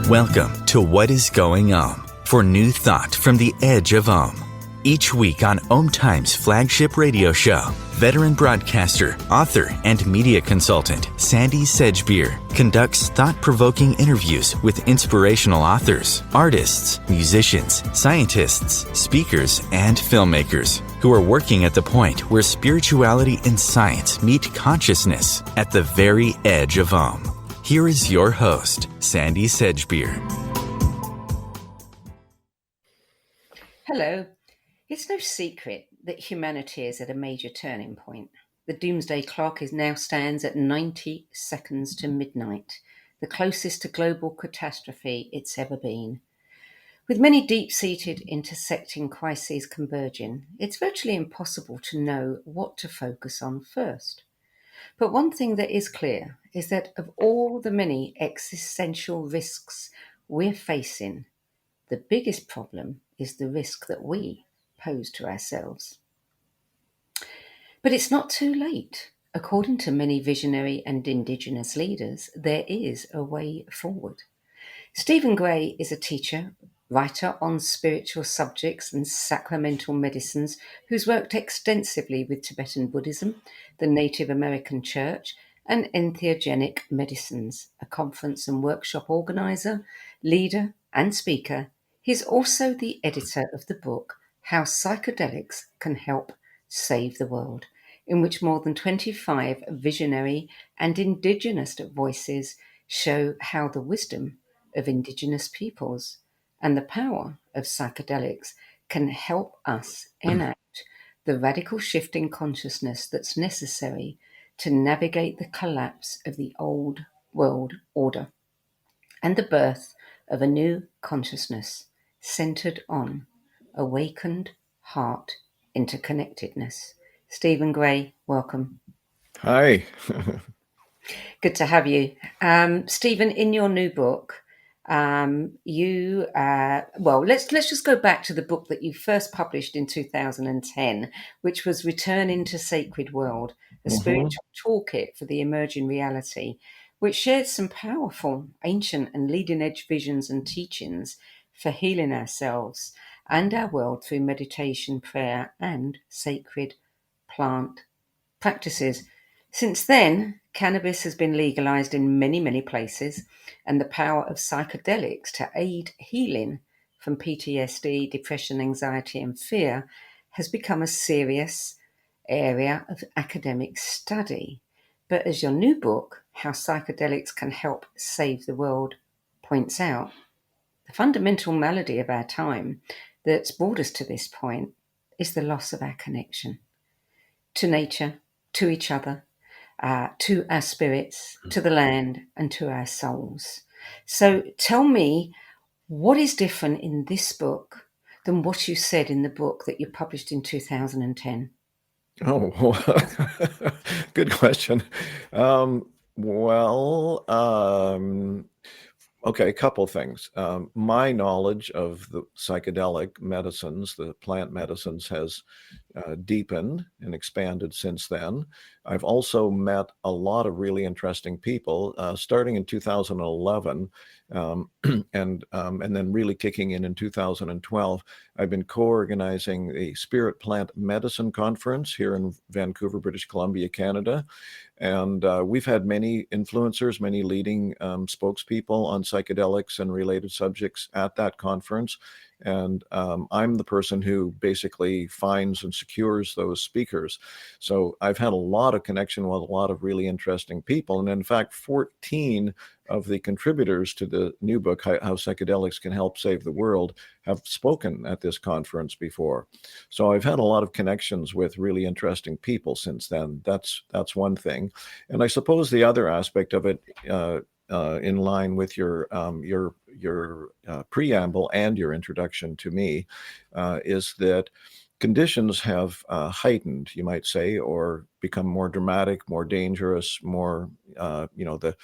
Welcome to What is Going On for new thought from the edge of Om. Each week on OMTimes' flagship radio show, veteran broadcaster, author, and media consultant Sandie Sedgbeer conducts thought-provoking interviews with inspirational authors, artists, musicians, scientists, speakers, and filmmakers who are working at the point where spirituality and science meet consciousness at the very edge of Om. Here is your host, Sandie Sedgbeer. Hello. It's no secret that humanity is at a major turning point. The doomsday clock now stands at 90 seconds to midnight, the closest to global catastrophe it's ever been. With many deep-seated intersecting crises converging, it's virtually impossible to know what to focus on first. But one thing that is clear is that of all the many existential risks we're facing, the biggest problem is the risk that we pose to ourselves. But it's not too late. According to many visionary and Indigenous leaders, there is a way forward. Stephen Gray is a teacher, writer on spiritual subjects and sacramental medicines who's worked extensively with Tibetan Buddhism, the Native American Church, and entheogenic medicines, a conference and workshop organizer, leader, and speaker. He's also the editor of the book How Psychedelics Can Help Save the World, in which more than 25 visionary and Indigenous voices show how the wisdom of Indigenous peoples and the power of psychedelics can help us enact the radical shift in consciousness that's necessary to navigate the collapse of the old world order and the birth of a new consciousness centered on awakened heart interconnectedness. Stephen Gray, welcome. Hi. Good to have you. Stephen, in your new book, let's just go back to the book that you first published in 2010, which was Return into Sacred World, a spiritual toolkit for the emerging reality, which shared some powerful, ancient and leading-edge visions and teachings for healing ourselves and our world through meditation, prayer, and sacred plant practices. Since then, cannabis has been legalized in many, many places, and the power of psychedelics to aid healing from PTSD, depression, anxiety, and fear has become a serious area of academic study. But as your new book, How Psychedelics Can Help Save the World, points out, the fundamental malady of our time that's brought us to this point is the loss of our connection to nature, to each other, to our spirits, to the land, and to our souls. So tell me, what is different in this book than what you said in the book that you published in 2010? Oh, good question. Okay, a couple things. My knowledge of the psychedelic medicines, the plant medicines, has deepened and expanded since then. I've also met a lot of really interesting people, starting in 2011, and then really kicking in 2012. I've been co-organizing the Spirit Plant Medicine Conference here in Vancouver, British Columbia, Canada. And we've had many influencers, many leading spokespeople on psychedelics and related subjects at that conference. And I'm the person who basically finds and secures those speakers. So I've had a lot of connection with a lot of really interesting people. And in fact, 14 of the contributors to the new book, How Psychedelics Can Help Save the World, have spoken at this conference before. So I've had a lot of connections with really interesting people since then. That's one thing. And I suppose the other aspect of it, in line with your preamble and your introduction to me, is that conditions have heightened, you might say, or become more dramatic, more dangerous, more, the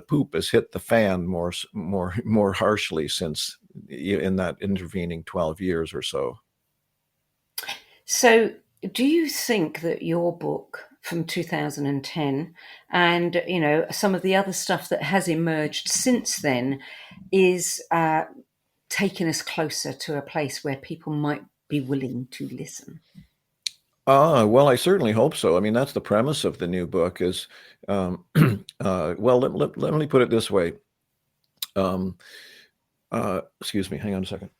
poop has hit the fan more harshly since in that intervening 12 years or so. So do you think that your book from 2010. And, some of the other stuff that has emerged since then is taking us closer to a place where people might be willing to listen. Well, I certainly hope so. I mean, that's the premise of the new book is, well, let me put it this way. Excuse me, hang on a second.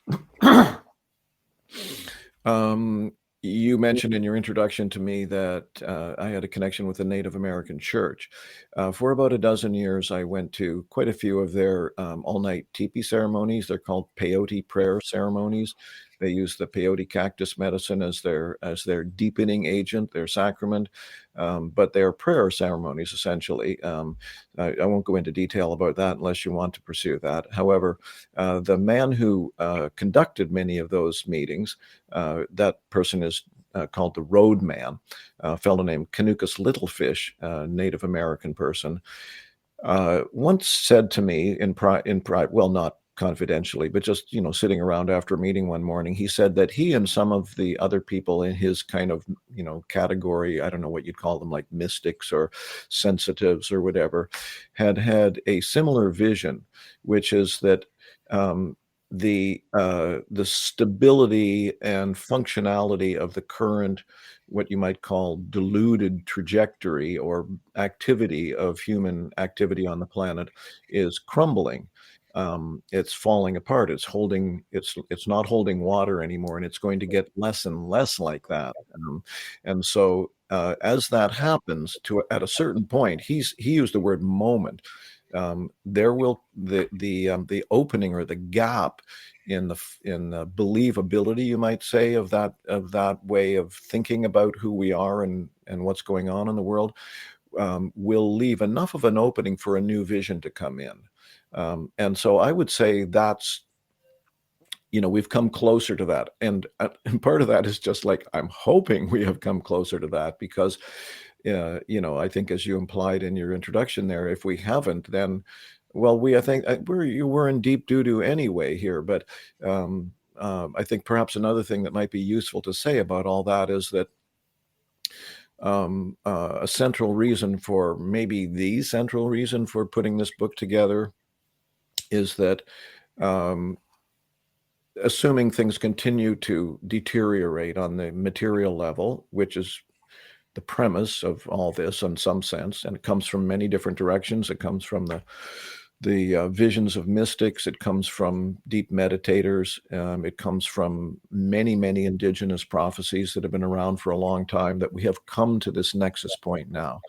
You mentioned in your introduction to me that I had a connection with the Native American church. For about a dozen years, I went to quite a few of their all-night teepee ceremonies. They're called peyote prayer ceremonies. They use the peyote cactus medicine as their deepening agent, their sacrament, but they're prayer ceremonies essentially. I won't go into detail about that unless you want to pursue that. However, the man who conducted many of those meetings, that person is called the Roadman, a fellow named Canucus Littlefish, a Native American person, once said to me in private, well, not confidentially, but just, sitting around after a meeting one morning, he said that he and some of the other people in his kind of, category, I don't know what you'd call them, like mystics or sensitives or whatever, had a similar vision, which is that the stability and functionality of the current, what you might call deluded trajectory or activity of human activity on the planet is crumbling. It's falling apart. It's not holding water anymore, and it's going to get less and less like that. And so as that happens at a certain point, he used the word moment. There will the opening or the gap in the believability, you might say, of that way of thinking about who we are and what's going on in the world, will leave enough of an opening for a new vision to come in. And so I would say that's, we've come closer to that. And part of that is just like, I'm hoping we have come closer to that because, I think as you implied in your introduction there, if we haven't, then, well, I think we're in deep doo-doo anyway here. But I think perhaps another thing that might be useful to say about all that is that a central reason for, maybe the central reason for putting this book together is that assuming things continue to deteriorate on the material level, which is the premise of all this in some sense, and it comes from many different directions. It comes from the visions of mystics. It comes from deep meditators. It comes from many, many indigenous prophecies that have been around for a long time, that we have come to this nexus point now.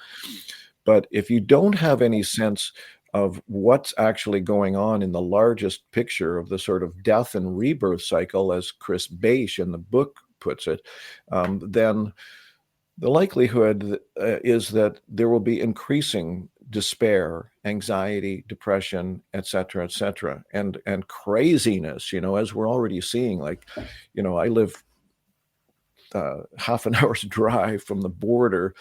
But if you don't have any sense of what's actually going on in the largest picture of the sort of death and rebirth cycle, as Chris Beisch in the book puts it, then the likelihood is that there will be increasing despair, anxiety, depression, et cetera, and craziness, as we're already seeing. Like, I live half an hour's drive from the border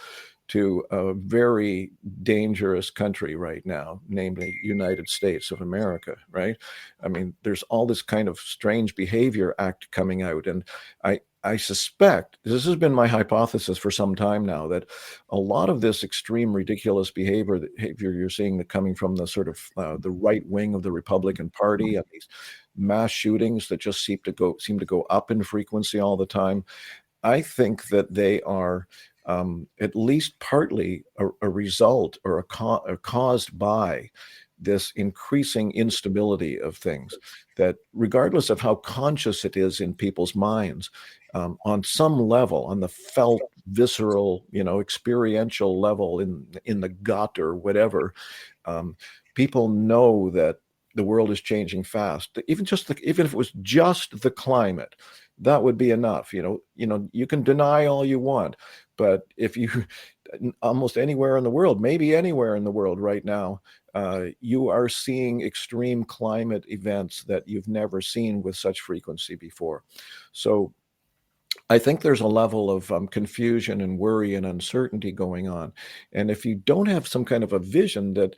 to a very dangerous country right now, namely United States of America, right? I mean, there's all this kind of strange behavior act coming out. And I suspect, this has been my hypothesis for some time now, that a lot of this extreme, ridiculous behavior you're seeing coming from the sort of the right wing of the Republican Party, and these mass shootings that just seem to go up in frequency all the time, I think that they are at least partly a result or caused by this increasing instability of things, that regardless of how conscious it is in people's minds, on some level, on the felt, visceral, experiential level in the gut or whatever, people know that the world is changing fast. Even if it was just the climate, that would be enough. You can deny all you want, but if you almost anywhere in the world, maybe anywhere in the world right now, you are seeing extreme climate events that you've never seen with such frequency before. So I think there's a level of confusion and worry and uncertainty going on. And if you don't have some kind of a vision that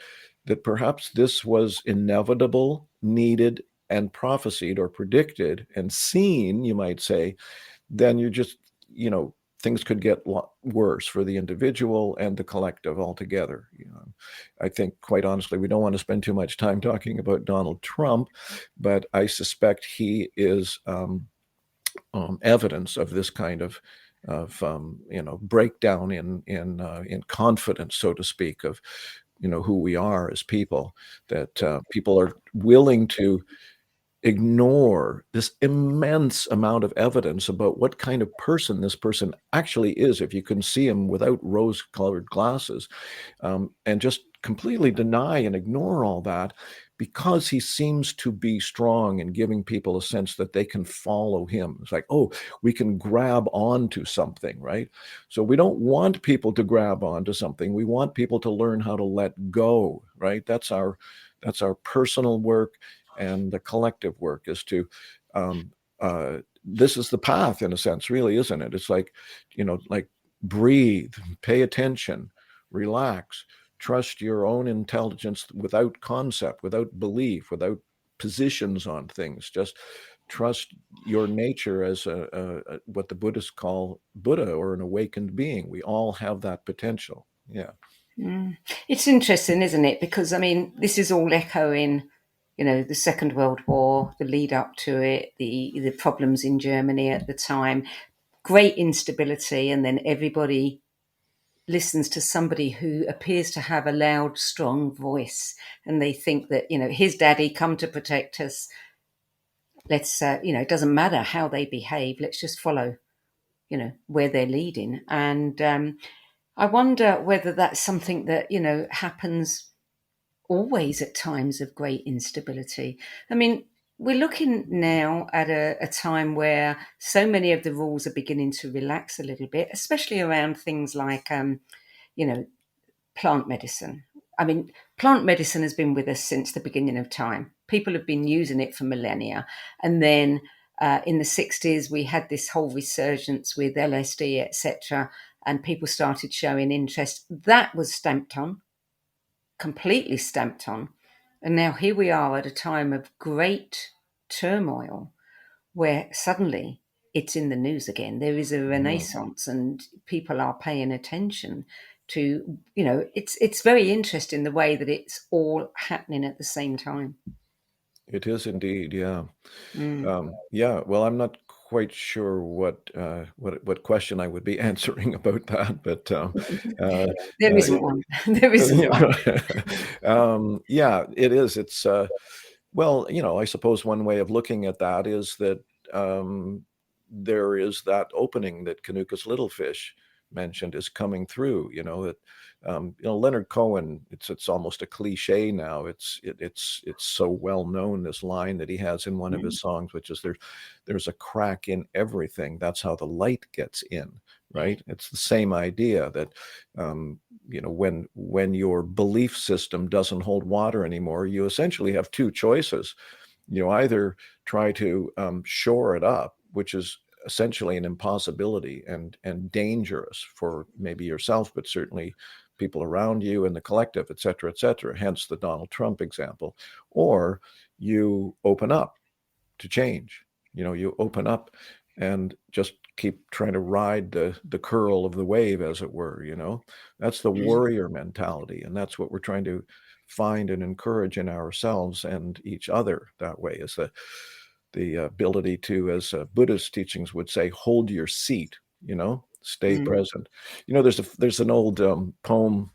perhaps this was inevitable, needed, and prophesied or predicted and seen, you might say, then you're just, things could get worse for the individual and the collective altogether. I think, quite honestly, we don't want to spend too much time talking about Donald Trump, but I suspect he is evidence of this kind of breakdown in confidence, so to speak, of who we are as people. That people are willing to ignore this immense amount of evidence about what kind of person this person actually is, if you can see him without rose-colored glasses, and just completely deny and ignore all that because he seems to be strong and giving people a sense that they can follow him. It's like, oh, we can grab onto something, right? So we don't want people to grab onto something. We want people to learn how to let go, right? That's our personal work, and the collective work is to this is the path, in a sense, really, isn't it? It's like, like, breathe, pay attention, relax, trust your own intelligence without concept, without belief, without positions on things. Just trust your nature as what the Buddhists call Buddha, or an awakened being. We all have that potential. Yeah. It's interesting, isn't it? Because, I mean, this is all echoing, the Second World War, the lead up to it, the problems in Germany at the time, great instability, and then everybody listens to somebody who appears to have a loud, strong voice, and they think that, his daddy come to protect us. Let's, it doesn't matter how they behave. Let's just follow, where they're leading. And I wonder whether that's something that, happens always at times of great instability. I mean, we're looking now at a time where so many of the rules are beginning to relax a little bit, especially around things like, plant medicine. I mean, plant medicine has been with us since the beginning of time. People have been using it for millennia. And then in the 60s, we had this whole resurgence with LSD, etc., and people started showing interest. That was stamped on, completely stamped on. And now here we are at a time of great turmoil where suddenly it's in the news again. There is a renaissance and people are paying attention to, it's very interesting the way that it's all happening at the same time. It is indeed, yeah. Mm. Yeah, well, I'm not quite sure what question I would be answering about that, but There isn't one. There isn't one. yeah, it is. It's well, I suppose one way of looking at that is that there is that opening that Kanuka's Little Fish mentioned is coming through. That Leonard Cohen. It's almost a cliche now. It's so well known, this line that he has in one of his songs, which is there's a crack in everything. That's how the light gets in. Right. It's the same idea that when your belief system doesn't hold water anymore, you essentially have two choices. You either try to shore it up, which is essentially an impossibility and dangerous for maybe yourself, but certainly people around you and the collective, et cetera, hence the Donald Trump example. Or you open up to change. You open up and just keep trying to ride the curl of the wave, as it were. That's the warrior mentality, and that's what we're trying to find and encourage in ourselves and each other. That way is the ability to, as Buddhist teachings would say, hold your seat. Stay present. There's an old poem.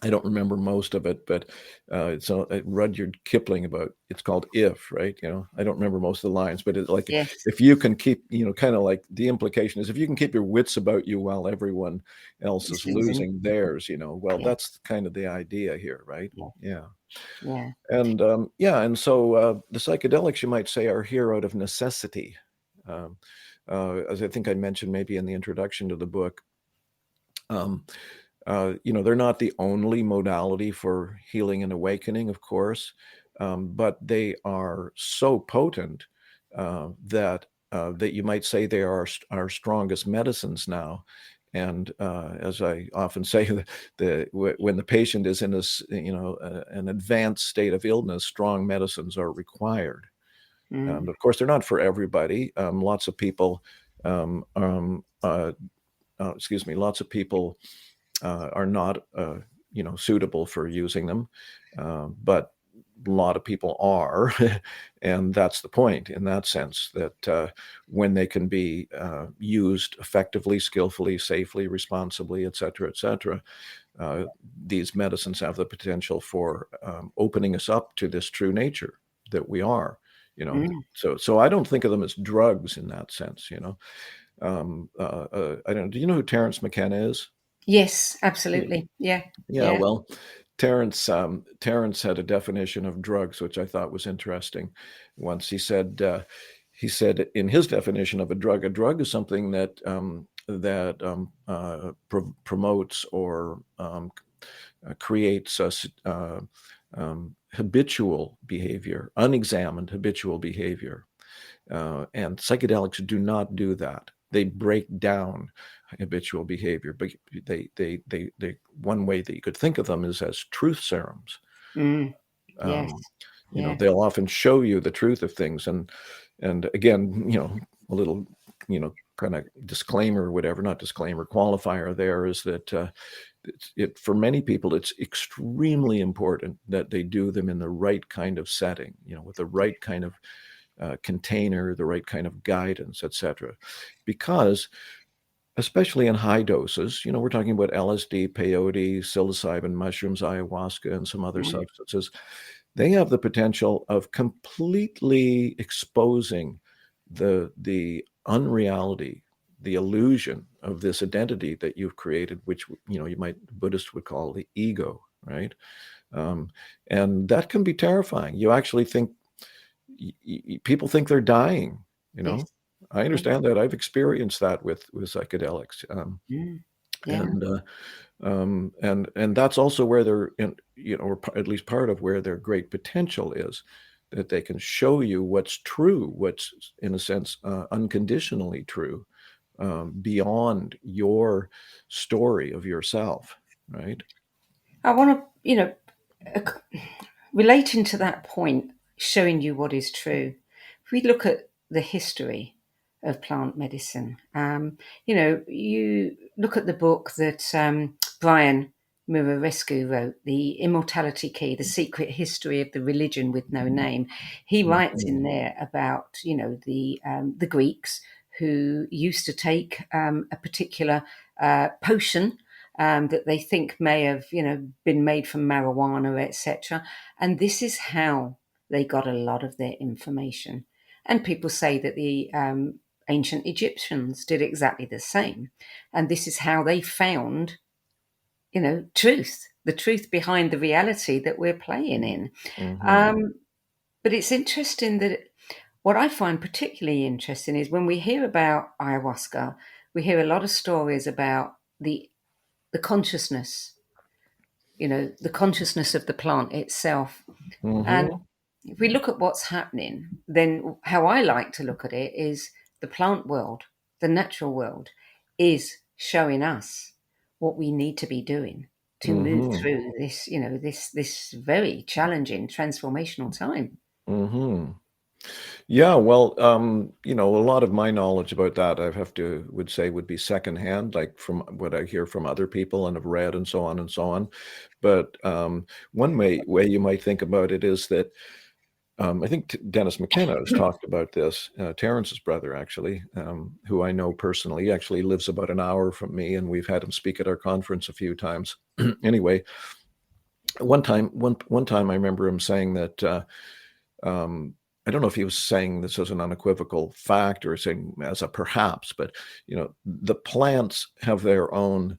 I don't remember most of it, but it's a Rudyard Kipling it's called If, right? I don't remember most of the lines, but it's like, Yes. if you can keep, kind of like the implication is, if you can keep your wits about you while everyone else is losing theirs, well, that's kind of the idea here, right? Yeah. Yeah. And and so the psychedelics, you might say, are here out of necessity. As I think I mentioned maybe in the introduction to the book, they're not the only modality for healing and awakening, of course, but they are so potent that you might say they are our strongest medicines now. And as I often say, when the patient is in an advanced state of illness, strong medicines are required. Of course, they're not for everybody. Lots of people lots of people are not, suitable for using them, but a lot of people are, and that's the point in that sense, that when they can be used effectively, skillfully, safely, responsibly, et cetera, these medicines have the potential for opening us up to this true nature that we are, So I don't think of them as drugs in that sense, I don't. Do you know who Terence McKenna is? Yes, absolutely. Yeah. Yeah, well, Terence had a definition of drugs, which I thought was interesting. Once he said in his definition of a drug is something that promotes or creates habitual behavior, unexamined habitual behavior. And psychedelics do not do that. They break down habitual behavior, but they one way that you could think of them is as truth serums. Yes. They'll often show you the truth of things, and again, a little, kind of disclaimer or whatever, not disclaimer, qualifier there is that for many people, it's extremely important that they do them in the right kind of setting, with the right kind of container, the right kind of guidance, etc. Because especially in high doses, we're talking about LSD, peyote, psilocybin, mushrooms, ayahuasca, and some other substances. They have the potential of completely exposing the unreality, the illusion of this identity that you've created, which Buddhists would call the ego, right? And that can be terrifying. You actually think people think they're dying. Yes. I understand that. I've experienced that with psychedelics, Yeah. and that's also where they're or at least part of where their great potential is, that they can show you what's true, what's in a sense unconditionally true, beyond your story of yourself, right? I want to, relating to that point, showing you what is true. If we look at the history of plant medicine, you look at the book that Brian Muraresku wrote, The Immortality Key, The Secret History of the Religion with No Name. He writes in there about, the Greeks who used to take a particular potion that they think may have, been made from marijuana, etc. And this is how they got a lot of their information. And people say that the ancient Egyptians did exactly the same. And this is how they found, truth, the truth behind the reality that we're playing in. But it's interesting that what I find particularly interesting is when we hear about ayahuasca, we hear a lot of stories about the consciousness, the consciousness of the plant itself. And if we look at what's happening, then how I like to look at it is the plant world, the natural world, is showing us what we need to be doing to move through this, this very challenging transformational time. Yeah, well, a lot of my knowledge about that would say would be secondhand, like from what I hear from other people and have read and so on and so on. But one way you might think about it is that I think Dennis McKenna has talked about this, Terence's brother, actually, who I know personally. He actually lives about an hour from me, and we've had him speak at our conference a few times. Anyway, one time I remember him saying that I don't know if he was saying this as an unequivocal fact or saying as a perhaps, but the plants have their own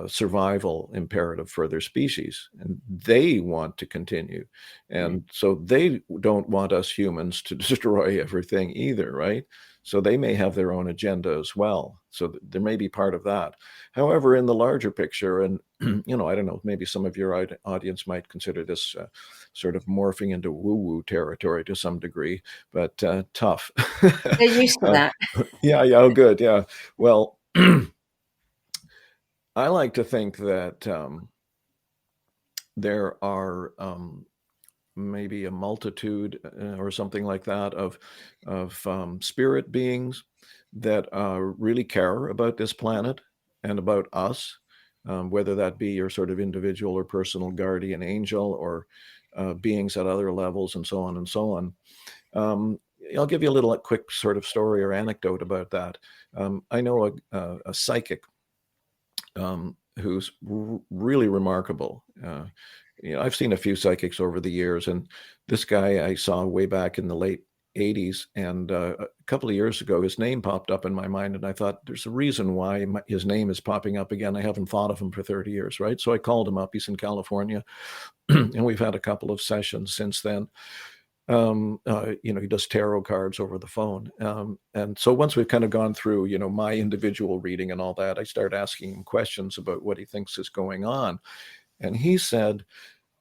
survival imperative for their species, and they want to continue, and so they don't want us humans to destroy everything either, right? So they may have their own agenda as well. So there may be part of that. However, in the larger picture, and I don't know, maybe some of your audience might consider this sort of morphing into woo-woo territory to some degree, but tough. They're used to that. Yeah, oh, good, yeah. Well, I like to think that there are maybe a multitude or something like that of spirit beings that really care about this planet and about us, whether that be your sort of individual or personal guardian angel, or beings at other levels, and so on and so on. I'll give you a little quick sort of story or anecdote about that. I know a psychic who's really remarkable. I've seen a few psychics over the years, and this guy I saw way back in the late 80s, and a couple of years ago, his name popped up in my mind, and I thought, there's a reason why his name is popping up again. I haven't thought of him for 30 years, right? So I called him up. He's in California, and we've had a couple of sessions since then. He does tarot cards over the phone. And so once we've kind of gone through, my individual reading and all that, I start asking him questions about what he thinks is going on. And he said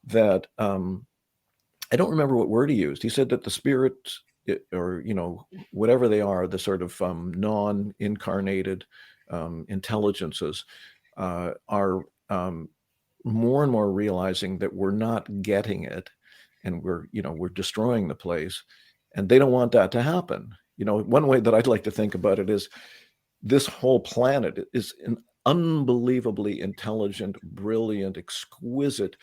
that, I don't remember what word he used. He said that the spirits, or, whatever they are, the sort of non-incarnated intelligences are more and more realizing that we're not getting it, and we're destroying the place, and they don't want that to happen. One way that I'd like to think about it is this whole planet is an unbelievably intelligent, brilliant, exquisite,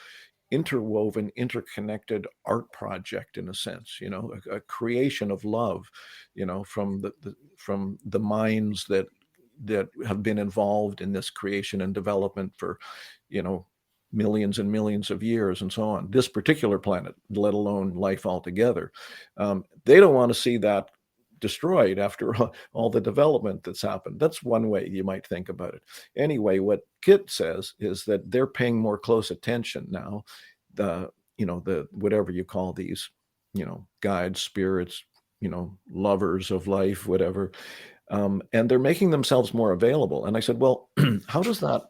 interwoven, interconnected art project, in a sense, a creation of love, from the minds that have been involved in this creation and development for, millions and millions of years, and so on. This particular planet, let alone life altogether. They don't want to see that destroyed after all the development that's happened. That's one way you might think about it. Anyway, what Kit says is that they're paying more close attention now. The whatever you call these, guides, spirits, lovers of life, whatever. And they're making themselves more available. And I said, well, how is that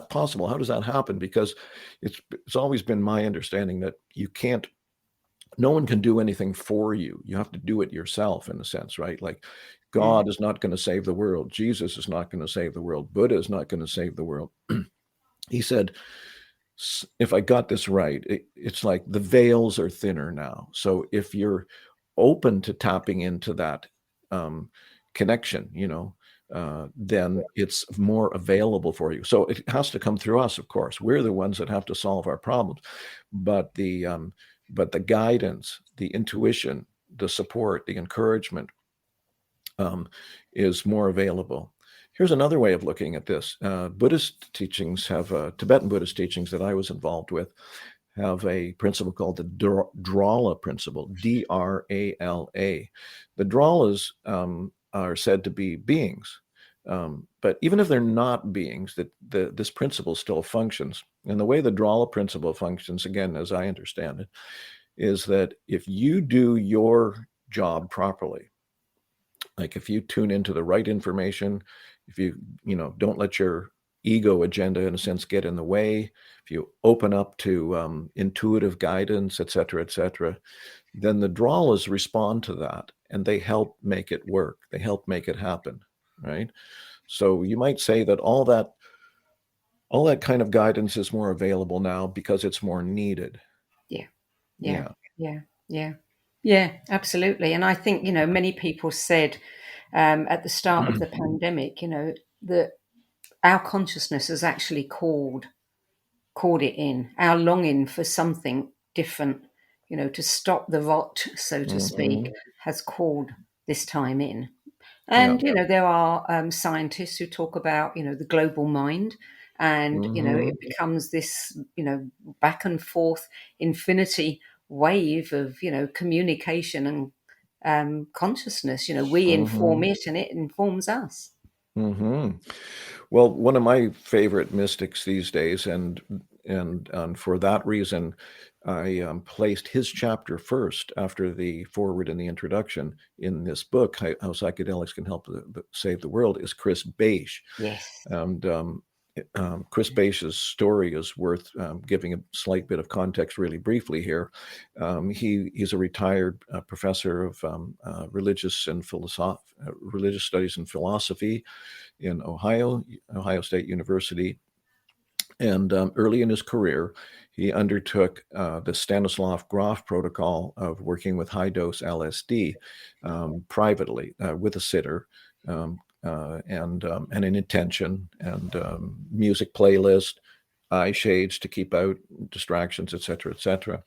possible? How does that happen? Because it's always been my understanding that no one can do anything for you. You have to do it yourself, in a sense, right? Like, God is not going to save the world. Jesus is not going to save the world. Buddha is not going to save the world. He said, if I got this right, it's like the veils are thinner now. So if you're open to tapping into that connection, then it's more available for you. So it has to come through us, of course. We're the ones that have to solve our problems. But the guidance, the intuition, the support, the encouragement is more available. Here's another way of looking at this. Buddhist teachings Tibetan Buddhist teachings that I was involved with have a principle called the Drala principle, D-R-A-L-A. The Dralas are said to be beings. But even if they're not beings, this principle still functions. And the way the Drala principle functions, again, as I understand it, is that if you do your job properly, like if you tune into the right information, if you don't let your ego agenda, in a sense, get in the way, if you open up to intuitive guidance, et cetera, then the Dralas respond to that, and they help make it work. They help make it happen, right? So you might say that all that kind of guidance is more available now because it's more needed. Yeah, absolutely. And I think, many people said at the start of the pandemic, that our consciousness has actually called it in, our longing for something different, to stop the rot, so to speak, has called this time in. And, there are scientists who talk about, the global mind, and, it becomes this, back and forth infinity wave of, communication and consciousness. We inform it and it informs us. Well, one of my favorite mystics these days, and for that reason, I placed his chapter first after the foreword and the introduction in this book, How Psychedelics Can Help Save the World, is Chris Beisch. Yes. And Chris Beisch's story is worth giving a slight bit of context really briefly here. He's a retired professor of religious studies and philosophy in Ohio State University. And early in his career, he undertook the Stanislav Grof protocol of working with high-dose LSD privately with a sitter and an intention and music playlist, eye shades to keep out distractions, etc., etc.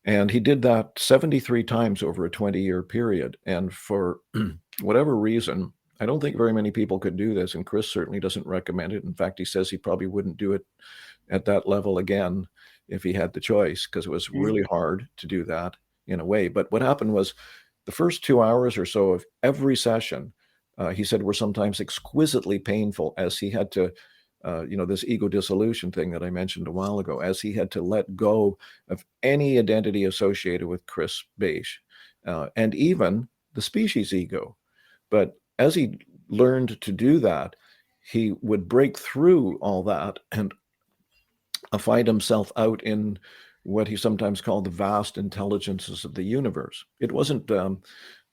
And he did that 73 times over a 20-year period. And for whatever reason, I don't think very many people could do this, and Chris certainly doesn't recommend it. In fact, he says he probably wouldn't do it at that level again if he had the choice, because it was really hard to do that in a way. But what happened was the first 2 hours or so of every session, he said, were sometimes exquisitely painful, as he had to, this ego dissolution thing that I mentioned a while ago, as he had to let go of any identity associated with Chris Beish, and even the species ego. But as he learned to do that, he would break through all that and find himself out in what he sometimes called the vast intelligences of the universe. It wasn't, there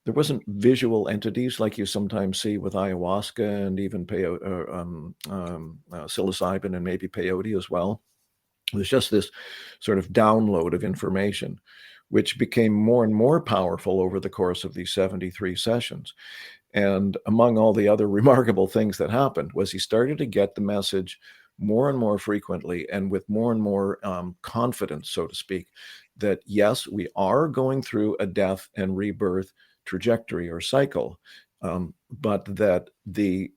wasn't visual entities like you sometimes see with ayahuasca and even psilocybin and maybe peyote as well. It was just this sort of download of information, which became more and more powerful over the course of these 73 sessions. And among all the other remarkable things that happened was he started to get the message more and more frequently and with more and more confidence, so to speak, that yes, we are going through a death and rebirth trajectory or cycle, but that the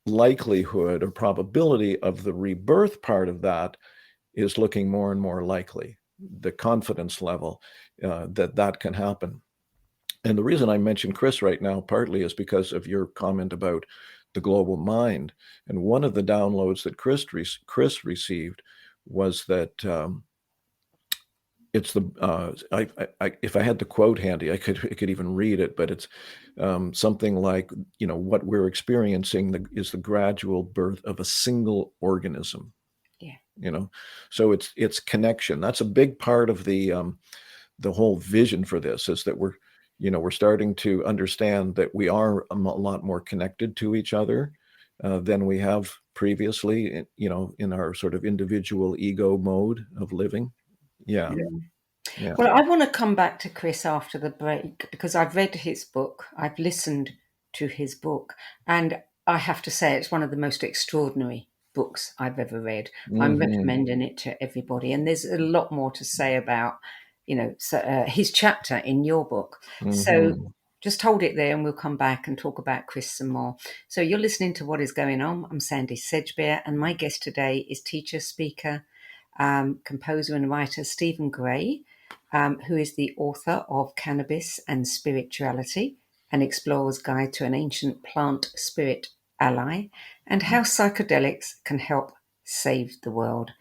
likelihood or probability of the rebirth part of that is looking more and more likely, the confidence level that can happen. And the reason I mention Chris right now partly is because of your comment about the global mind. And one of the downloads that Chris received was that it's the if I had the quote handy, I could even read it, but it's something like, what we're experiencing is the gradual birth of a single organism. Yeah. So it's connection. That's a big part of the whole vision for this, is that we're starting to understand that we are a lot more connected to each other than we have previously, in our sort of individual ego mode of living. Yeah. Well, I want to come back to Chris after the break, because I've read his book, I've listened to his book, and I have to say it's one of the most extraordinary books I've ever read. Mm-hmm. I'm recommending it to everybody, and there's a lot more to say about his chapter in your book. Mm-hmm. So just hold it there and we'll come back and talk about Chris some more. So you're listening to What Is Going On. I'm Sandie Sedgbeer, and my guest today is teacher, speaker, composer and writer Stephen Gray, who is the author of Cannabis and Spirituality, An Explorer's Guide to an Ancient Plant Spirit Ally, and How Psychedelics Can Help Save the World.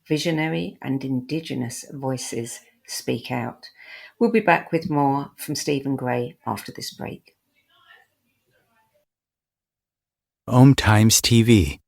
Visionary and Indigenous Voices Speak Out. We'll be back with more from Stephen Gray after this break. OMTimes TV.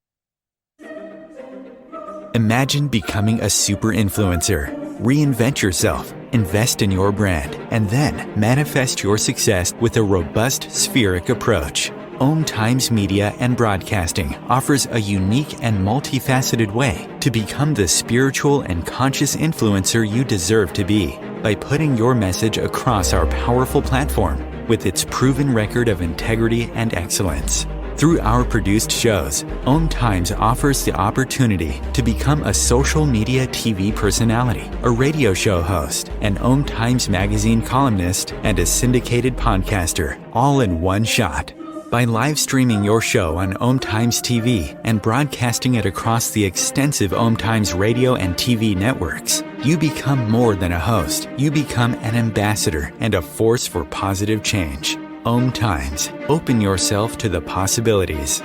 Imagine becoming a super influencer. Reinvent yourself, invest in your brand, and then manifest your success with a robust spheric approach. OMTimes Media and Broadcasting offers a unique and multifaceted way to become the spiritual and conscious influencer you deserve to be by putting your message across our powerful platform with its proven record of integrity and excellence. Through our produced shows, OMTimes offers the opportunity to become a social media TV personality, a radio show host, an OMTimes magazine columnist, and a syndicated podcaster, all in one shot. By live streaming your show on OMTimes TV and broadcasting it across the extensive OMTimes radio and TV networks, you become more than a host. You become an ambassador and a force for positive change. OMTimes. Open yourself to the possibilities.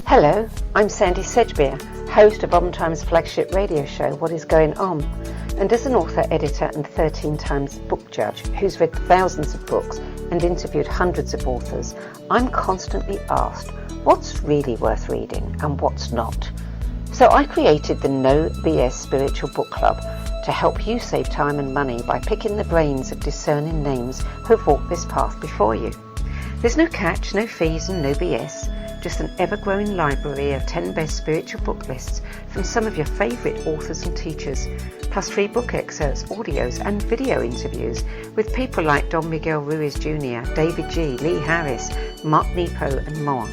Hello, I'm Sandie Sedgbeer, host of OMTimes' flagship radio show, What Is Going On? And as an author, editor, and 13 times book judge who's read thousands of books and interviewed hundreds of authors, I'm constantly asked what's really worth reading and what's not. So I created the No BS Spiritual Book Club to help you save time and money by picking the brains of discerning names who've walked this path before you. There's no catch, no fees, and no BS. just an ever-growing library of 10 best spiritual book lists from some of your favourite authors and teachers, plus free book excerpts, audios and video interviews with people like Don Miguel Ruiz Jr., David G., Lee Harris, Mark Nepo and more.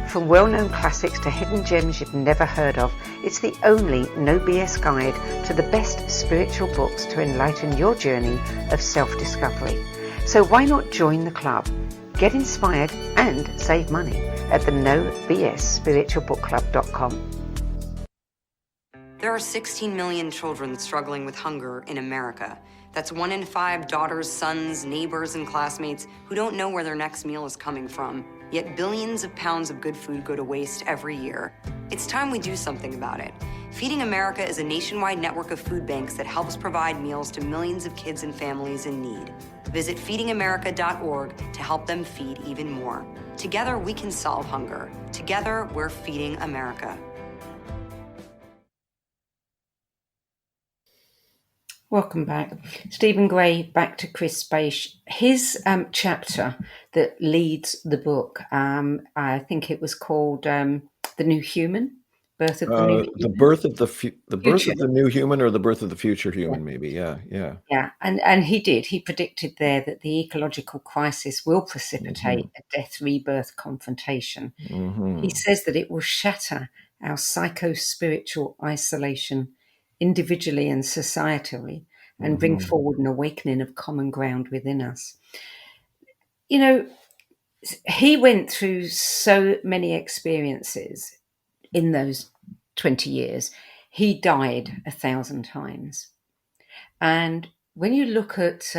From well-known classics to hidden gems you've never heard of, it's the only no BS guide to the best spiritual books to enlighten your journey of self-discovery. So why not join the club? Get inspired and save money at the nobsspiritualbookclub.com. There are 16 million children struggling with hunger in America. That's 1 in 5 daughters, sons, neighbors, and classmates who don't know where their next meal is coming from. Yet billions of pounds of good food go to waste every year. It's time we do something about it. Feeding America is a nationwide network of food banks that helps provide meals to millions of kids and families in need. Visit feedingamerica.org to help them feed even more. Together, we can solve hunger. Together, we're feeding America. Welcome back. Stephen Gray, back to Chris Space. His chapter that leads the book, I think it was called The New Human, Birth of the New Human. The birth of the birth of the new human, or the birth of the future human, maybe. Yeah. Yeah, and he predicted there that the ecological crisis will precipitate a death-rebirth confrontation. He says that it will shatter our psycho-spiritual isolation individually and societally, and bring forward an awakening of common ground within us. You know, he went through so many experiences in those 20 years. He died 1,000 times. And when you look at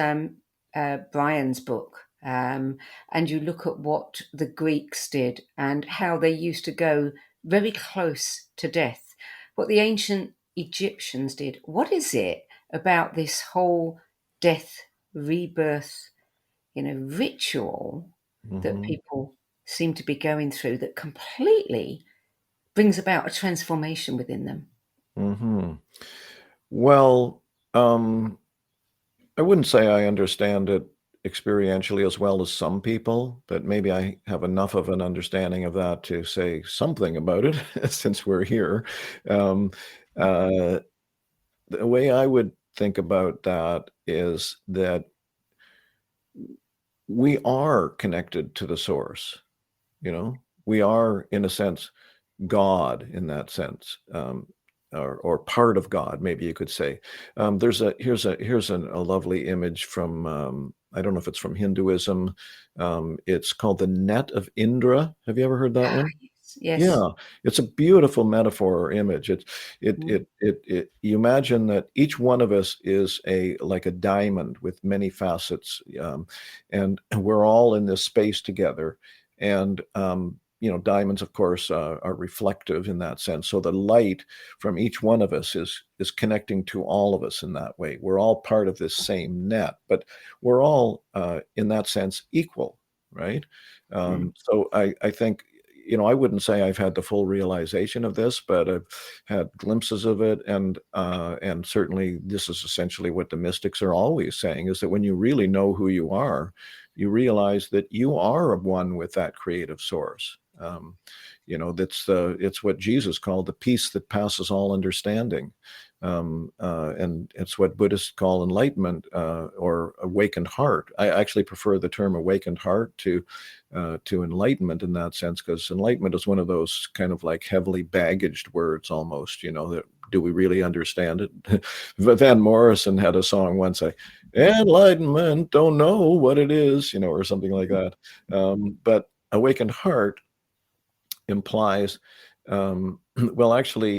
Brian's book, and you look at what the Greeks did and how they used to go very close to death, what the ancient Egyptians did, what is it about this whole death, rebirth, ritual that people seem to be going through that completely brings about a transformation within them? Well, I wouldn't say I understand it experientially as well as some people, but maybe I have enough of an understanding of that to say something about it since we're here. The way I would think about that is that we are connected to the source. We are, in a sense, God in that sense, or part of God, maybe you could say. Here's a lovely image from I don't know if it's from Hinduism. It's called the Net of Indra. Have you ever heard that one? Yes. Yeah, it's a beautiful metaphor or image. You imagine that each one of us is like a diamond with many facets, and we're all in this space together. And diamonds, of course, are reflective in that sense. So the light from each one of us is connecting to all of us in that way. We're all part of this same net, but we're all, in that sense, equal, right? So I think, I wouldn't say I've had the full realization of this, but I've had glimpses of it, and certainly this is essentially what the mystics are always saying: is that when you really know who you are, you realize that you are one with that creative source. It's what Jesus called the peace that passes all understanding. And it's what Buddhists call enlightenment, or awakened heart. I actually prefer the term awakened heart to enlightenment in that sense, because enlightenment is one of those kind of like heavily baggaged words almost, that do we really understand it? Van Morrison had a song once, enlightenment, don't know what it is, or something like that. But awakened heart implies, well, actually,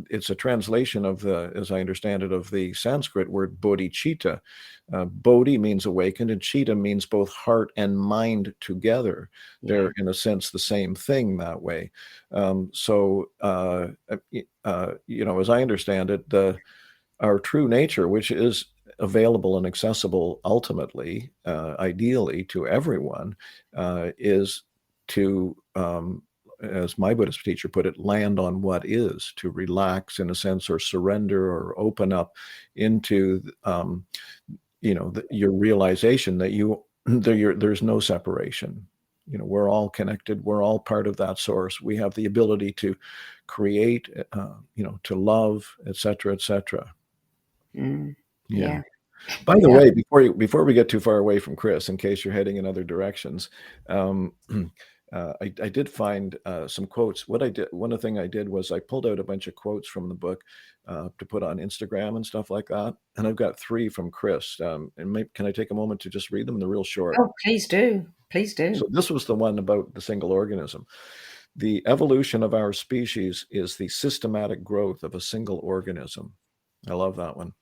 it's a translation of as I understand it, of the Sanskrit word bodhicitta. Bodhi means awakened, and citta means both heart and mind together. Yeah. They're, in a sense, the same thing that way. As I understand it, our true nature, which is available and accessible ultimately, ideally to everyone, is to, as my Buddhist teacher put it, land on what is, to relax in a sense, or surrender, or open up into, your realization that there's no separation. we're all connected. We're all part of that source. We have the ability to create, to love, etc., etc. Yeah. By the way, before we get too far away from Chris, in case you're heading in other directions, I did find some quotes. One of the things I did was I pulled out a bunch of quotes from the book to put on Instagram and stuff like that, and I've got 3 from Chris. Can I take a moment to just read them? They're real short. Oh, please do. Please do. So this was the one about the single organism. The evolution of our species is the systematic growth of a single organism. I love that one.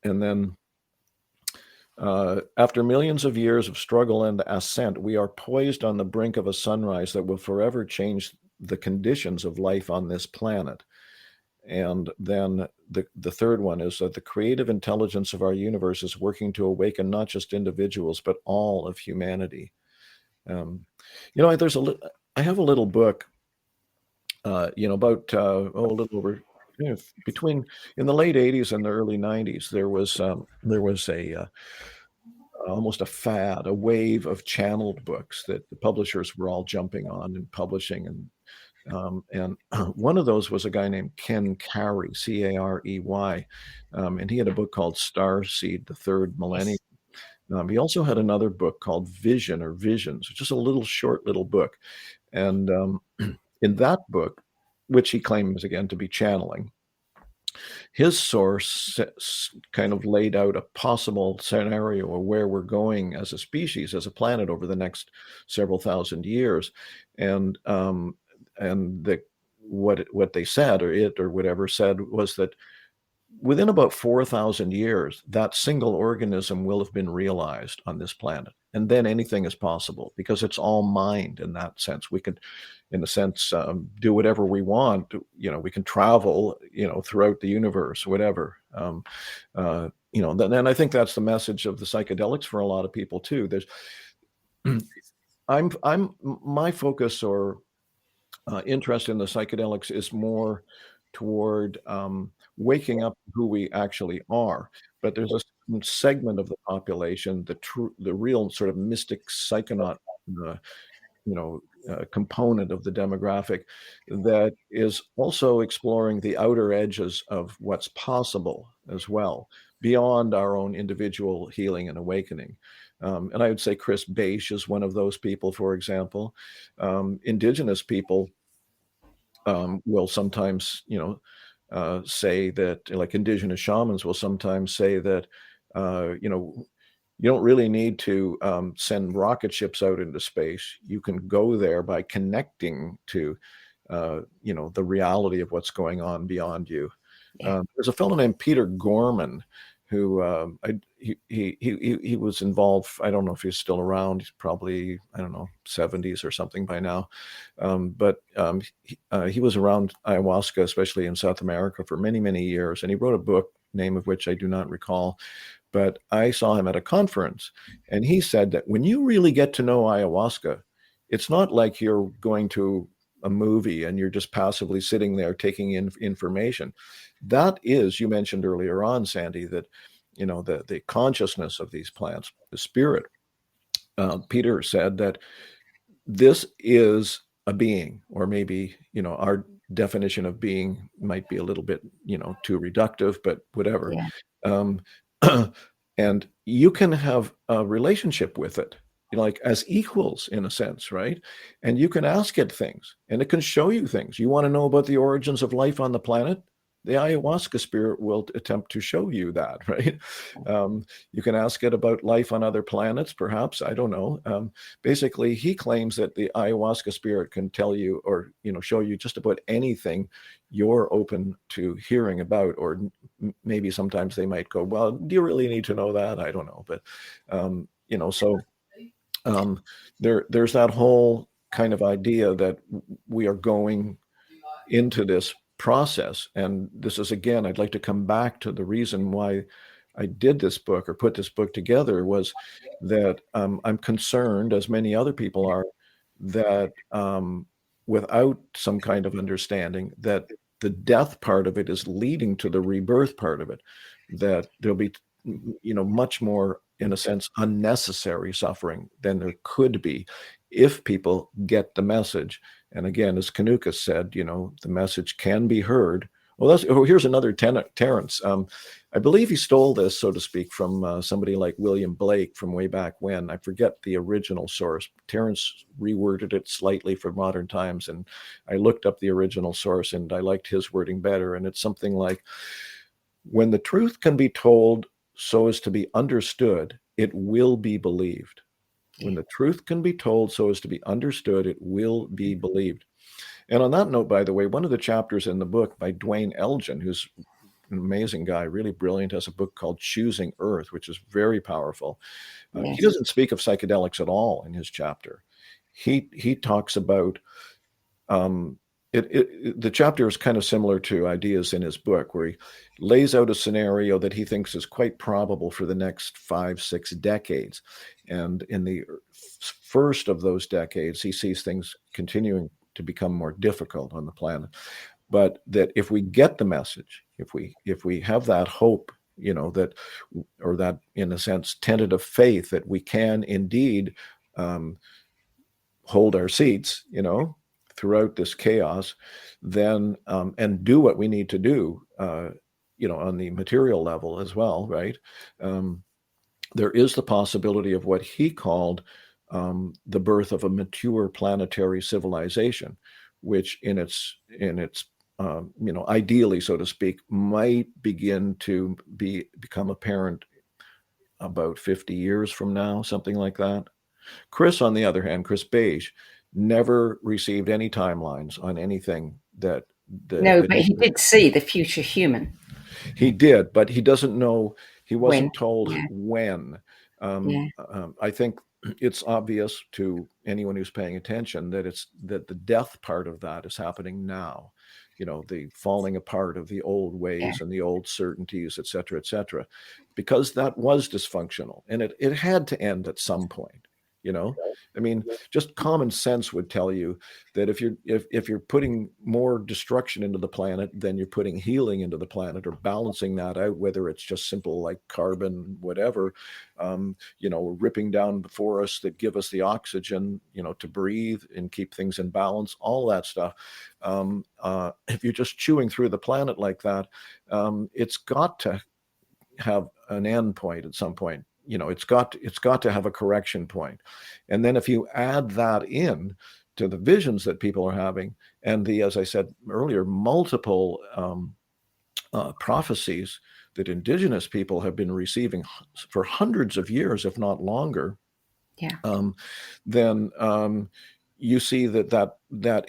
And then after millions of years of struggle and ascent, we are poised on the brink of a sunrise that will forever change the conditions of life on this planet. And then the third one is that the creative intelligence of our universe is working to awaken not just individuals, but all of humanity. I have a little book, about a little over, between in the late 80s and the early 90s, there was a almost a fad, a wave of channeled books that the publishers were all jumping on and publishing. And one of those was a guy named Ken Carey, Carey, and he had a book called Starseed, the Third Millennium. He also had another book called Vision or Visions, just a little short little book. And in that book, which he claims again to be channeling, his source kind of laid out a possible scenario of where we're going as a species, as a planet over the next several thousand years. And what they said, or whatever said, was that within about 4,000 years, that single organism will have been realized on this planet. And then anything is possible because it's all mind in that sense. We can, in a sense, do whatever we want. We can travel, throughout the universe, whatever. And I think that's the message of the psychedelics for a lot of people too. My focus or interest in the psychedelics is more toward waking up who we actually are. But there's a segment of the population, the real sort of mystic psychonaut, component of the demographic, that is also exploring the outer edges of what's possible as well, beyond our own individual healing and awakening. And I would say Chris Beisch is one of those people, for example. Indigenous people will sometimes, say that, like indigenous shamans will sometimes say that, you don't really need to send rocket ships out into space. You can go there by connecting to, the reality of what's going on beyond you. Yeah. There's a fellow named Peter Gorman who he was involved. I don't know if he's still around. He's probably, 70s or something by now. But he was around ayahuasca, especially in South America, for many, many years. And he wrote a book, name of which I do not recall. But I saw him at a conference, and he said that when you really get to know ayahuasca, it's not like you're going to a movie and you're just passively sitting there taking in information. That is, you mentioned earlier on, Sandie, that, the consciousness of these plants, the spirit. Peter said that this is a being, or maybe, our definition of being might be a little bit, too reductive, but whatever. Yeah. And you can have a relationship with it, like as equals in a sense, right? And you can ask it things, and it can show you things. You want to know about the origins of life on the planet? The Ayahuasca Spirit will attempt to show you that, right? You can ask it about life on other planets, perhaps. I don't know. Basically, he claims that the Ayahuasca Spirit can tell you, or show you just about anything you're open to hearing about. Or maybe sometimes they might go, well, do you really need to know that? I don't know. But there's that whole kind of idea that we are going into this process. And this is, again, I'd like to come back to the reason why I did this book, or put this book together, was that I'm concerned, as many other people are, that without some kind of understanding that the death part of it is leading to the rebirth part of it, that there'll be, much more, in a sense, unnecessary suffering than there could be if people get the message. And again, as Kanuka said, the message can be heard. Well, here's another Terence. I believe he stole this, so to speak, from somebody like William Blake from way back when. I forget the original source. Terence reworded it slightly for modern times, and I looked up the original source, and I liked his wording better. And it's something like, when the truth can be told so as to be understood, it will be believed. When the truth can be told so as to be understood, it will be believed. And on that note, by the way, one of the chapters in the book by Dwayne Elgin, who's an amazing guy, really brilliant, has a book called Choosing Earth, which is very powerful. Yes. He doesn't speak of psychedelics at all in his chapter. He talks about the chapter is kind of similar to ideas in his book, where he lays out a scenario that he thinks is quite probable for the next 5-6 decades. And in the first of those decades, he sees things continuing to become more difficult on the planet. But that if we get the message, if we have that hope, that, or that, in a sense, tentative faith that we can indeed hold our seats, throughout this chaos, then and do what we need to do, on the material level as well, right? There is the possibility of what he called the birth of a mature planetary civilization, which in its ideally, so to speak, might begin to become apparent about 50 years from now, something like that. Chris, on the other hand, Chris Beige, never received any timelines on anything that. No, but he did see the future human. He did, but he doesn't know. He wasn't told when. I think it's obvious to anyone who's paying attention that the death part of that is happening now. The falling apart of the old ways and the old certainties, et cetera, because that was dysfunctional, and it had to end at some point. I mean, just common sense would tell you that if you're putting more destruction into the planet than you're putting healing into the planet, or balancing that out, whether it's just simple like carbon, whatever, ripping down the forests that give us the oxygen, to breathe and keep things in balance, all that stuff. If you're just chewing through the planet like that, it's got to have an end point at some point. It's got to have a correction point. And then if you add that in to the visions that people are having, and as I said earlier, multiple prophecies that Indigenous people have been receiving for hundreds of years, if not longer, then you see that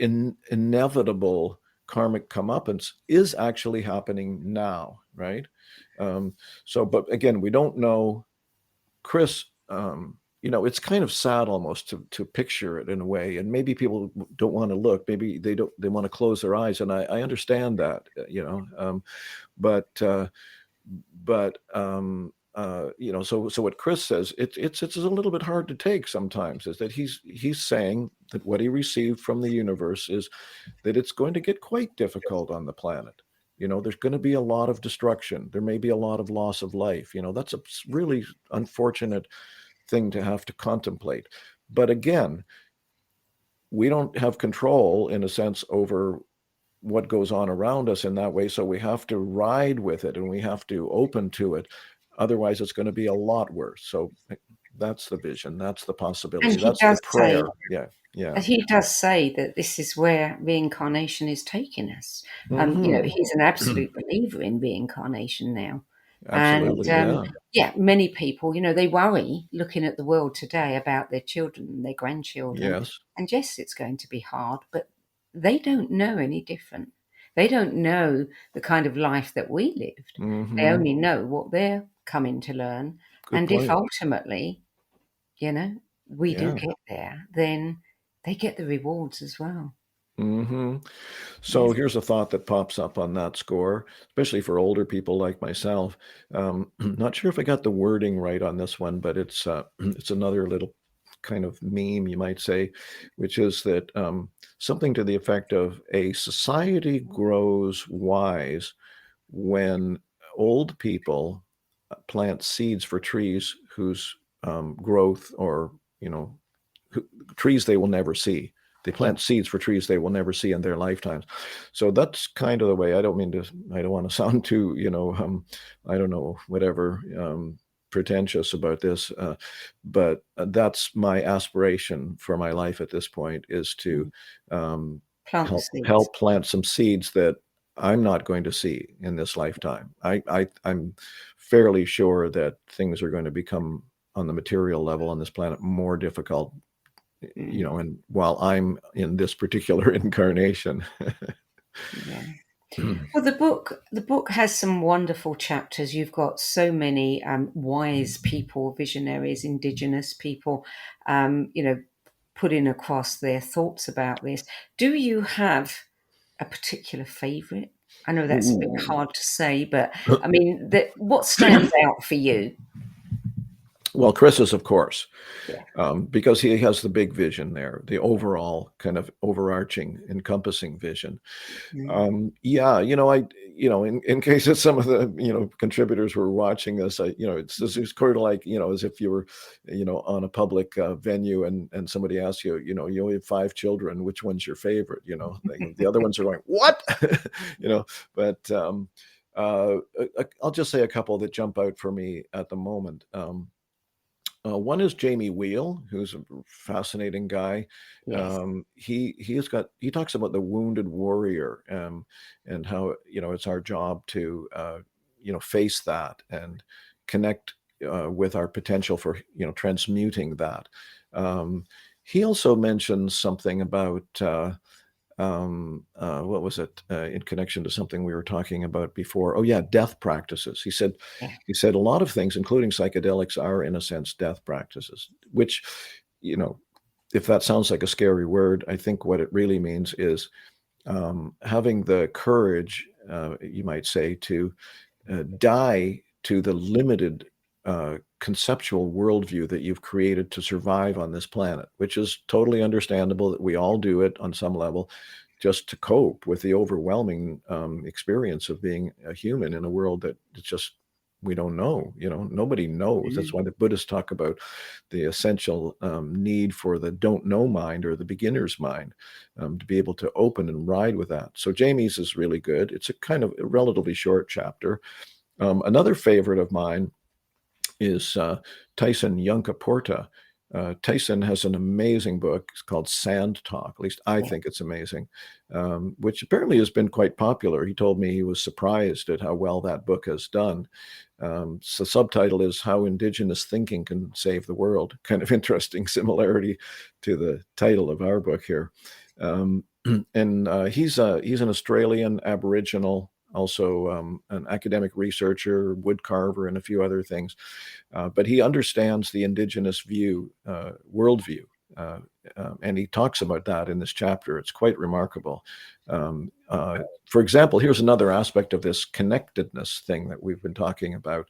inevitable karmic comeuppance is actually happening now, right? But again, we don't know. Chris, it's kind of sad almost to picture it in a way, and maybe people don't want to look. Maybe they want to close their eyes, and I understand that, So what Chris says, it's a little bit hard to take sometimes, is that he's saying that what he received from the universe is that it's going to get quite difficult on the planet. There's going to be a lot of destruction. There may be a lot of loss of life. That's a really unfortunate thing to have to contemplate. But again, we don't have control, in a sense, over what goes on around us in that way. So we have to ride with it, and we have to open to it. Otherwise, it's going to be a lot worse. So that's the vision. That's the possibility. That's the prayer. Yeah. And he does say that this is where reincarnation is taking us. He's an absolute believer in reincarnation now. Absolutely, and many people, they worry looking at the world today about their children and their grandchildren. Yes. And yes, it's going to be hard, but they don't know any different. They don't know the kind of life that we lived. Mm-hmm. They only know what they're coming to learn. Good point. If ultimately, we do get there, then they get the rewards as well. Mm-hmm. So here's a thought that pops up on that score, especially for older people like myself. Not sure if I got the wording right on this one, but it's another little kind of meme, you might say, which is that something to the effect of a society grows wise when old people plant seeds for trees whose growth, or trees they will never see. They plant seeds for trees they will never see in their lifetimes. So that's kind of the way. I don't want to sound too, I don't know, whatever, pretentious about this, but that's my aspiration for my life at this point, is to help plant some seeds that I'm not going to see in this lifetime. I'm fairly sure that things are going to become, on the material level on this planet, more difficult, and while I'm in this particular incarnation. Well, the book has some wonderful chapters. You've got so many wise people, visionaries, Indigenous people, putting across their thoughts about this. Do you have a particular favorite? I know that's a bit hard to say, but I mean, what stands out for you? Well, Chris's, of course, because he has the big vision there, the overall kind of overarching, encompassing vision. In case that some of the contributors were watching this, it's sort of like as if you were on a public venue and somebody asks you, you only have 5 children, which one's your favorite? The other ones are going, what? But I'll just say a couple that jump out for me at the moment. One is Jamie Wheel, who's a fascinating guy. Yes. He talks about the wounded warrior, and how it's our job to face that and connect with our potential for transmuting that. He also mentions something about what was it, in connection to something we were talking about before? Oh yeah, death practices. He said a lot of things, including psychedelics, are in a sense death practices, which, if that sounds like a scary word, I think what it really means is having the courage, you might say, to die to the limited conceptual worldview that you've created to survive on this planet, which is totally understandable that we all do it on some level, just to cope with the overwhelming experience of being a human in a world that it's just, we don't know, nobody knows. That's why the Buddhists talk about the essential need for the don't know mind, or the beginner's mind, to be able to open and ride with that. So Jamie's is really good. It's a kind of a relatively short chapter. Another favorite of mine is Tyson Yunkaporta. Tyson has an amazing book. It's called Sand Talk. At least I think it's amazing, which apparently has been quite popular. He told me he was surprised at how well that book has done. So the subtitle is How Indigenous Thinking Can Save the World. Kind of interesting similarity to the title of our book here. And he's an Australian Aboriginal, also an academic researcher, wood carver, and a few other things. But he understands the Indigenous worldview, and he talks about that in this chapter. It's quite remarkable. For example, here's another aspect of this connectedness thing that we've been talking about.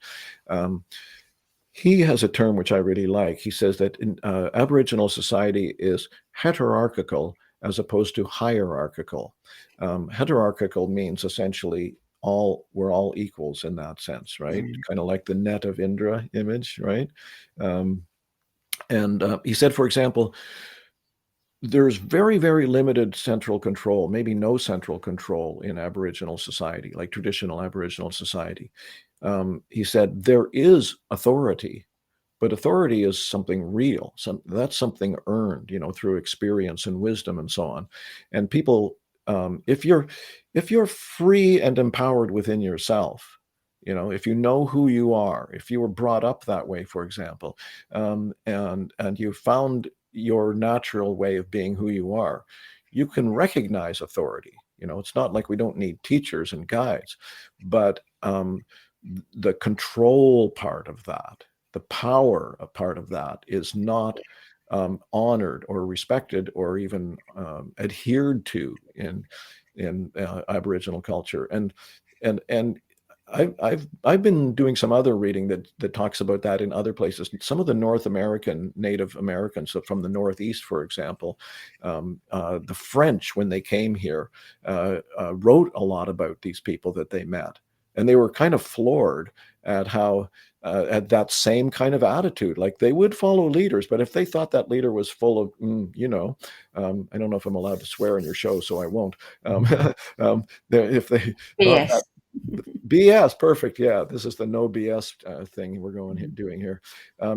He has a term which I really like. He says that Aboriginal society is heterarchical as opposed to hierarchical. Heterarchical means essentially we're all equals in that sense, right? Kind of like the Net of Indra image, right? And he said, for example, there's very, very limited central control, maybe no central control in Aboriginal society, like traditional Aboriginal society. He said there is authority, but authority is something real. That's something earned, through experience and wisdom and so on. And people, if you're free and empowered within yourself, if you know who you are, if you were brought up that way, for example, and you found your natural way of being who you are, you can recognize authority. It's not like we don't need teachers and guides, but the control part of that, the power part of that, is not honored or respected or even adhered to in Aboriginal culture. And I've been doing some other reading that talks about that in other places. Some of the North American Native Americans, so from the Northeast, for example, the French, when they came here, wrote a lot about these people that they met. And they were kind of floored at how at that same kind of attitude. Like they would follow leaders, but if they thought that leader was full of, I don't know if I'm allowed to swear on your show, so I won't. If they thought Yes. that BS, perfect. Yeah, this is the no BS thing we're doing here.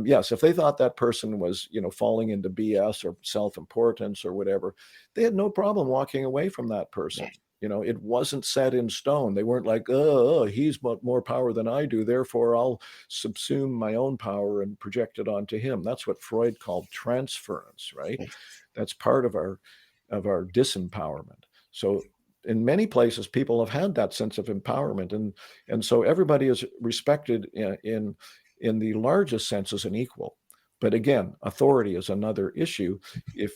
Yes, if they thought that person was, falling into BS or self-importance or whatever, they had no problem walking away from that person. It wasn't set in stone. They weren't like, he's more power than I do, therefore I'll subsume my own power and project it onto him. That's what Freud called transference, right? Yes. That's part of our disempowerment. So in many places, people have had that sense of empowerment, and so everybody is respected in the largest sense as an equal. But again, authority is another issue. If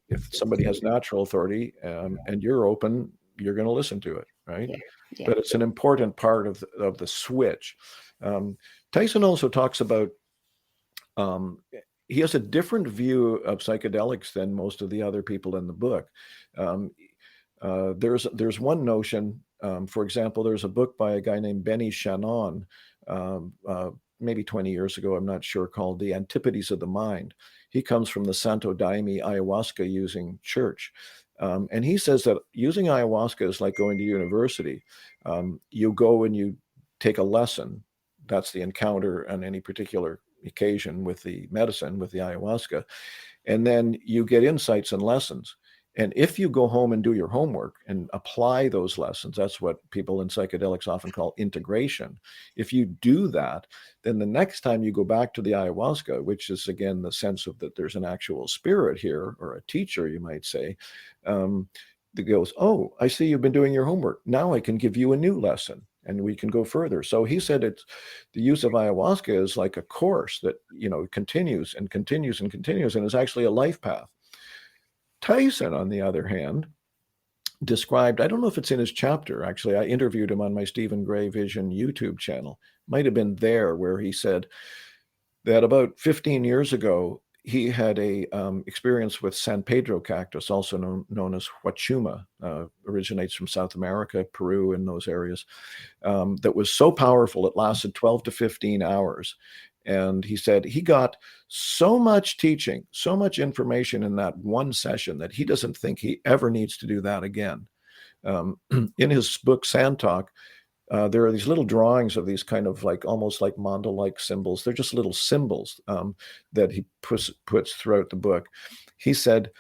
if somebody has natural authority and you're open, you're going to listen to it, right? Yeah. But it's an important part of the switch. Tyson also talks about he has a different view of psychedelics than most of the other people in the book. There's one notion, for example, there's a book by a guy named Benny Shannon, maybe 20 years ago, I'm not sure, called The Antipodes of the Mind. He comes from the Santo Daime ayahuasca using church. And he says that using ayahuasca is like going to university. You go and you take a lesson. That's the encounter on any particular occasion with the medicine, with the ayahuasca. And then you get insights and lessons. And if you go home and do your homework and apply those lessons, that's what people in psychedelics often call integration. If you do that, then the next time you go back to the ayahuasca, which is again the sense of that there's an actual spirit here, or a teacher, you might say, that goes, oh, I see you've been doing your homework. Now I can give you a new lesson and we can go further. So he said it's the use of ayahuasca is like a course that, continues and continues and continues, and is actually a life path. Tyson, on the other hand, described, I don't know if it's in his chapter, actually, I interviewed him on my Stephen Gray Vision YouTube channel. Might have been there, where he said that about 15 years ago, he had a experience with San Pedro cactus, also known as huachuma, originates from South America, Peru, and those areas, that was so powerful it lasted 12 to 15 hours. And he said he got so much teaching, so much information in that one session that he doesn't think he ever needs to do that again. In his book, Sand Talk, there are these little drawings of these kind of like almost like mandala-like symbols. They're just little symbols that he puts throughout the book. He said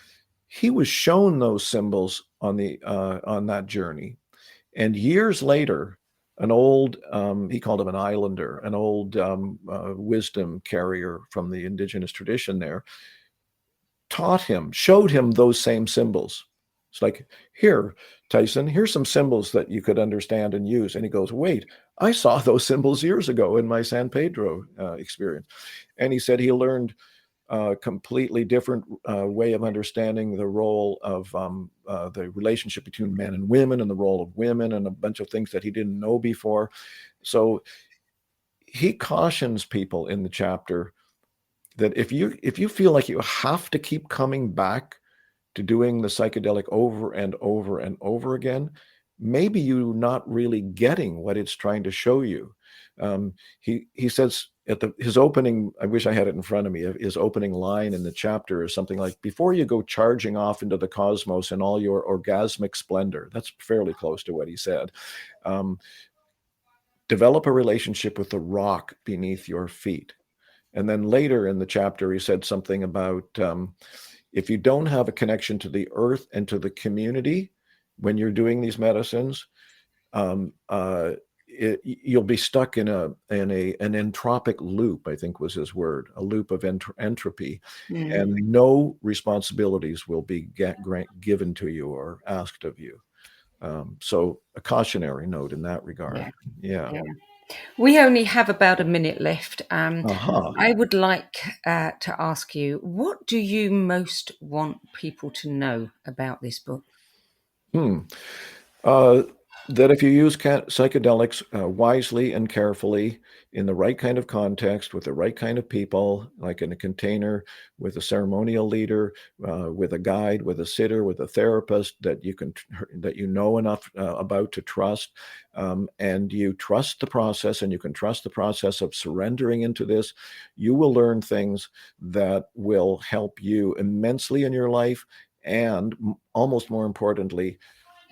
he was shown those symbols on that journey. And years later, an old, he called him an islander, an old wisdom carrier from the indigenous tradition there, showed him those same symbols. It's like, here, Tyson, here's some symbols that you could understand and use. And he goes, wait, I saw those symbols years ago in my San Pedro experience. And he said he learned a completely different way of understanding the role of the relationship between men and women, and the role of women, and a bunch of things that he didn't know before. So he cautions people in the chapter that if you feel like you have to keep coming back to doing the psychedelic over and over and over again, maybe you're not really getting what it's trying to show you. He says at his opening, I wish I had it in front of me, his opening line in the chapter is something like, before you go charging off into the cosmos in all your orgasmic splendor. That's fairly close to what he said. Develop a relationship with the rock beneath your feet. And then later in the chapter, he said something about if you don't have a connection to the earth and to the community when you're doing these medicines, you'll be stuck in an entropic loop, I think was his word, a loop of entropy, and no responsibilities will be given to you or asked of you. So a cautionary note in that regard. Yeah. We only have about a minute left. I would like to ask you, what do you most want people to know about this book? That if you use psychedelics wisely and carefully in the right kind of context with the right kind of people, like in a container with a ceremonial leader, with a guide, with a sitter, with a therapist that you know enough about to trust, and you trust the process, and you can trust the process of surrendering into this, you will learn things that will help you immensely in your life, and almost more importantly,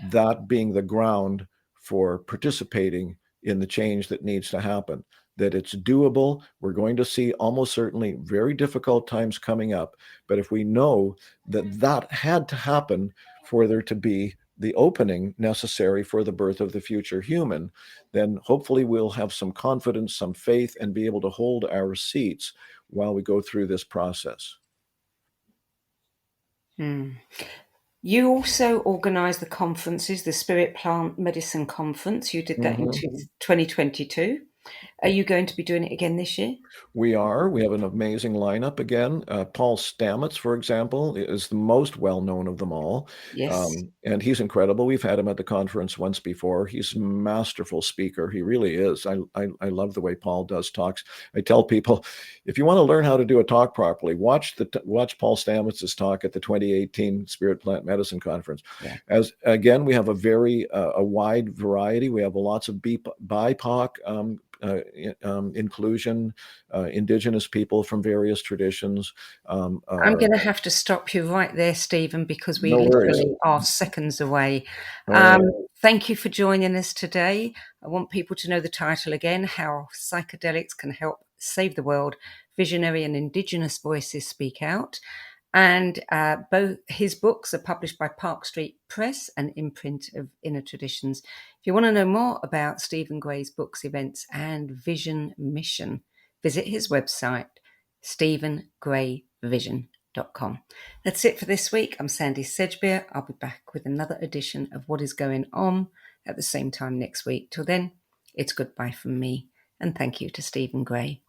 that being the ground for participating in the change that needs to happen, that it's doable. We're going to see almost certainly very difficult times coming up. But if we know that that had to happen for there to be the opening necessary for the birth of the future human, then hopefully we'll have some confidence, some faith, and be able to hold our seats while we go through this process. You also organised the conferences, the Spirit Plant Medicine Conference. You did that in 2022. Are you going to be doing it again this year? We have an amazing lineup again. Paul Stamets, for example, is the most well-known of them all. Yes. And he's incredible. We've had him at the conference once before. He's a masterful speaker. He really is. I love the way Paul does talks. I tell people, if you want to learn how to do a talk properly, watch Paul Stamets' talk at the 2018 Spirit Plant Medicine Conference. Yeah. As again, we have a wide variety. We have lots of BIPOC inclusion, Indigenous people from various traditions. I'm going to have to stop you right there, Stephen, because we No worries. literally are seconds away. All right. Thank you for joining us today. I want people to know the title again, How Psychedelics Can Help Save the World. Visionary and Indigenous Voices Speak Out. And both his books are published by Park Street Press, an imprint of Inner Traditions. If you want to know more about Stephen Gray's books, events, and vision mission, visit his website, stephengrayvision.com. That's it for this week. I'm Sandie Sedgbeer. I'll be back with another edition of What Is Going On at the same time next week. Till then, it's goodbye from me, and thank you to Stephen Gray.